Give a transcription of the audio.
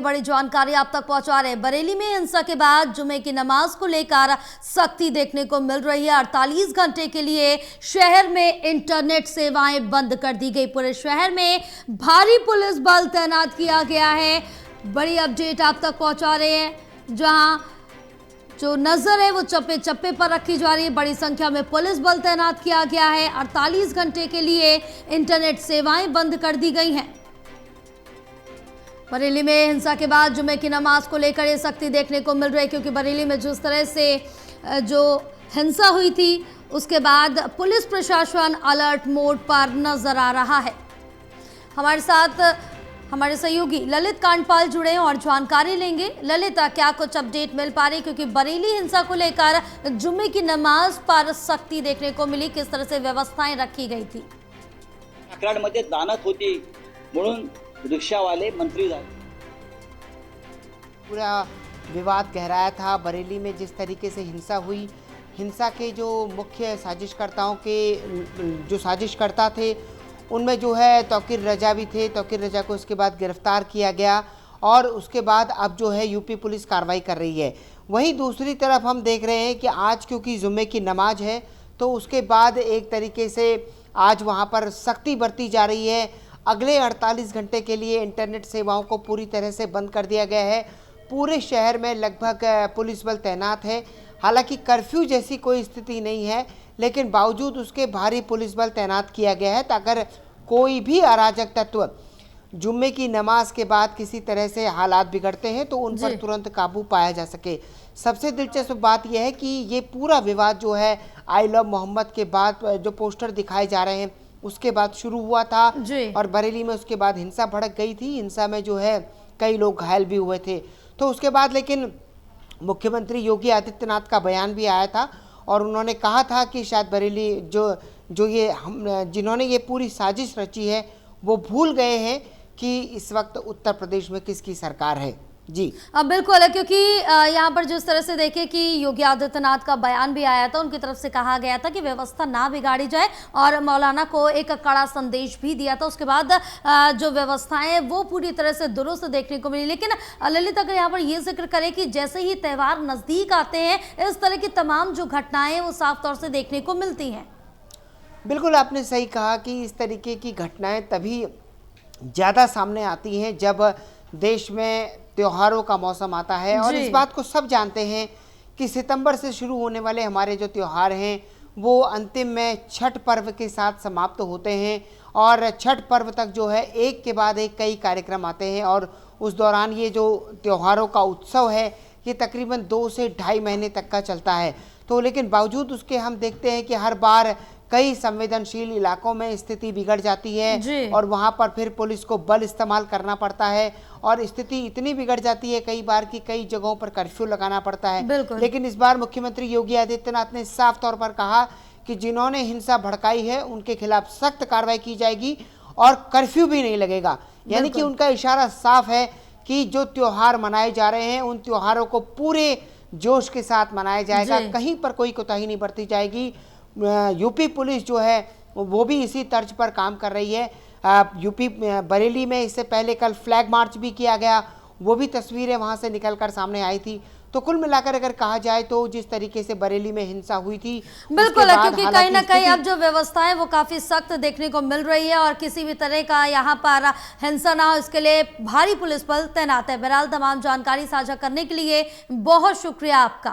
बड़ी जानकारी आप तक पहुंचा रहे हैं। बरेली में हिंसा के बाद जुमे की नमाज को लेकर सख्ती देखने को मिल रही है। 48 घंटे के लिए शहर में इंटरनेट सेवाएं बंद कर दी गई। पूरे शहर में भारी पुलिस बल तैनात किया गया है। बड़ी अपडेट आप तक पहुंचा रहे हैं, जहां जो नजर है वो चप्पे चप्पे पर रखी जा रही है। बड़ी संख्या में पुलिस बल तैनात किया गया है। 48 घंटे के लिए इंटरनेट सेवाएं बंद कर दी गई हैं। बरेली में हिंसा के बाद जुमे की नमाज को लेकर ये सख्ती देखने को मिल रही है, क्योंकि बरेली में जिस तरह से जो हिंसा हुई थी उसके बाद पुलिस प्रशासन अलर्ट मोड पर नजर आ रहा है। हमारे साथ हमारे सहयोगी ललित कांडपाल जुड़े हैं और जानकारी लेंगे। ललित, क्या कुछ अपडेट मिल पा रही, क्योंकि बरेली हिंसा को लेकर जुमे की नमाज पर सख्ती देखने को मिली, किस तरह से व्यवस्थाएं रखी गई थी? मध्ये दानत होती म्हणून रिक्षावाले मंत्री झाले। पूरा विवाद गहराया था। बरेली में जिस तरीके से हिंसा हुई, हिंसा के जो मुख्य साजिशकर्ताओं के जो साजिशकर्ता थे उनमें जो है तौकीर रजा भी थे। तौकीर रजा को उसके बाद गिरफ्तार किया गया और उसके बाद अब जो है यूपी पुलिस कार्रवाई कर रही है। वहीं दूसरी तरफ हम देख रहे हैं कि आज क्योंकि जुम्मे की नमाज है तो उसके बाद एक तरीके से आज वहां पर सख्ती बरती जा रही है। अगले 48 घंटे के लिए इंटरनेट सेवाओं को पूरी तरह से बंद कर दिया गया है। पूरे शहर में लगभग पुलिस बल तैनात है। हालांकि कर्फ्यू जैसी कोई स्थिति नहीं है, लेकिन बावजूद उसके भारी पुलिस बल तैनात किया गया है, ताकि अगर कोई भी अराजक तत्व जुम्मे की नमाज के बाद किसी तरह से हालात बिगड़ते हैं तो उन पर तुरंत काबू पाया जा सके। सबसे दिलचस्प बात यह है कि ये पूरा विवाद जो है आई लव मोहम्मद के बाद जो पोस्टर दिखाए जा रहे हैं उसके बाद शुरू हुआ था और बरेली में उसके बाद हिंसा भड़क गई थी। हिंसा में जो है कई लोग घायल भी हुए थे। तो उसके बाद लेकिन मुख्यमंत्री योगी आदित्यनाथ का बयान भी आया था और उन्होंने कहा था कि शायद बरेली जिन्होंने ये पूरी साजिश रची है वो भूल गए हैं कि इस वक्त उत्तर प्रदेश में किसकी सरकार है। जी अब बिल्कुल है, क्योंकि यहाँ पर जिस तरह से देखें कि योगी आदित्यनाथ का बयान भी आया था, उनकी तरफ से कहा गया था कि व्यवस्था ना बिगाड़ी जाए और मौलाना को एक कड़ा संदेश भी दिया था। उसके बाद जो व्यवस्थाएं हैं वो पूरी तरह से दुरुस्त देखने को मिली। लेकिन ललित, अगर यहाँ पर ये जिक्र करें कि जैसे ही त्यौहार नजदीक आते हैं इस तरह की तमाम जो घटनाएं वो साफ तौर से देखने को मिलती हैं। बिल्कुल आपने सही कहा कि इस तरीके की घटनाएं तभी ज़्यादा सामने आती हैं जब देश में त्योहारों का मौसम आता है। और इस बात को सब जानते हैं कि सितंबर से शुरू होने वाले हमारे जो त्योहार हैं वो अंतिम में छठ पर्व के साथ समाप्त होते हैं और छठ पर्व तक जो है एक के बाद एक कई कार्यक्रम आते हैं और उस दौरान ये जो त्योहारों का उत्सव है ये तकरीबन 2 से ढाई महीने तक का चलता है। तो लेकिन बावजूद उसके हम देखते हैं कि हर बार कई संवेदनशील इलाकों में स्थिति बिगड़ जाती है और वहां पर फिर पुलिस को बल इस्तेमाल करना पड़ता है और स्थिति इतनी बिगड़ जाती है कई बार कि कई जगहों पर कर्फ्यू लगाना पड़ता है। लेकिन इस बार मुख्यमंत्री योगी आदित्यनाथ ने साफ तौर पर कहा कि जिन्होंने हिंसा भड़काई है उनके खिलाफ सख्त कार्रवाई की जाएगी और कर्फ्यू भी नहीं लगेगा। यानी कि उनका इशारा साफ है कि जो त्योहार मनाए जा रहे हैं उन त्योहारों को पूरे जोश के साथ मनाया जाएगा, कहीं पर कोई कोताही नहीं बरती जाएगी। यूपी पुलिस जो है वो भी इसी तर्ज पर काम कर रही है। यूपी बरेली में इससे पहले कल फ्लैग मार्च भी किया गया, वो भी तस्वीरें वहां से निकलकर सामने आई थी। तो कुल मिलाकर अगर कहा जाए तो जिस तरीके से बरेली में हिंसा हुई थी बिल्कुल है, क्योंकि कहीं ना कहीं अब जो व्यवस्था है वो काफी सख्त देखने को मिल रही है और किसी भी तरह का यहाँ पर हिंसा ना हो इसके लिए भारी पुलिस बल तैनात है। बहरहाल तमाम जानकारी साझा करने के लिए बहुत शुक्रिया आपका।